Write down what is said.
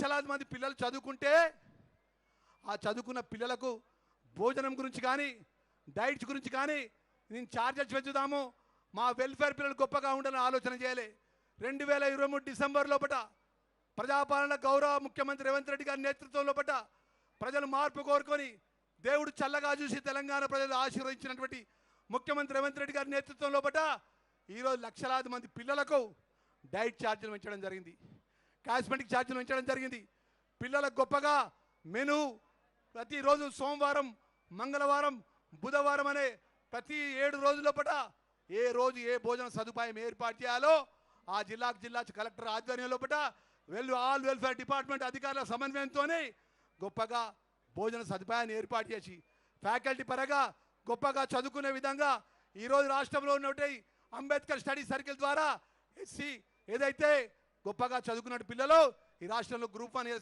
లక్షలాది మంది పిల్లలు చదువుకుంటే ఆ చదువుకున్న పిల్లలకు భోజనం గురించి కానీ డైట్స్ గురించి కానీ నేను ఛార్జెస్ పెంచుదాము, మా వెల్ఫేర్ పిల్లలు గొప్పగా ఉండాలని ఆలోచన చేయలే. 2023 డిసెంబర్ లోపల ప్రజాపాలన గౌరవ ముఖ్యమంత్రి రేవంత్ రెడ్డి గారి నేతృత్వం లోపల ప్రజలు మార్పు కోరుకొని దేవుడు చల్లగా చూసి తెలంగాణ ప్రజలు ఆశీర్వదించినటువంటి ముఖ్యమంత్రి రేవంత్ రెడ్డి గారి నేతృత్వం లోపల ఈరోజు లక్షలాది మంది పిల్లలకు డైట్ ఛార్జీలు పెంచడం జరిగింది, కాస్మెటిక్ ఛార్జీలు పెంచడం జరిగింది. పిల్లలకు గొప్పగా మెను ప్రతిరోజు సోమవారం, మంగళవారం, బుధవారం అనే ప్రతి 7 రోజుల లోపల ఏ రోజు ఏ భోజన సదుపాయం ఏర్పాటు చేయాలో ఆ జిల్లా కలెక్టర్ ఆధ్వర్యంలో ఆల్ వెల్ఫేర్ డిపార్ట్మెంట్ అధికారుల సమన్వయంతోనే గొప్పగా భోజన సదుపాయాన్ని ఏర్పాటు చేసి ఫ్యాకల్టీ పరంగా గొప్పగా చదువుకునే విధంగా ఈరోజు రాష్ట్రంలో ఉన్నటువంటి అంబేద్కర్ స్టడీ సర్కిల్ ద్వారా ఎస్సీ ఏదైతే గొప్పగా చదువుకున్న పిల్లలు ఈ రాష్ట్రంలో గ్రూప్ 1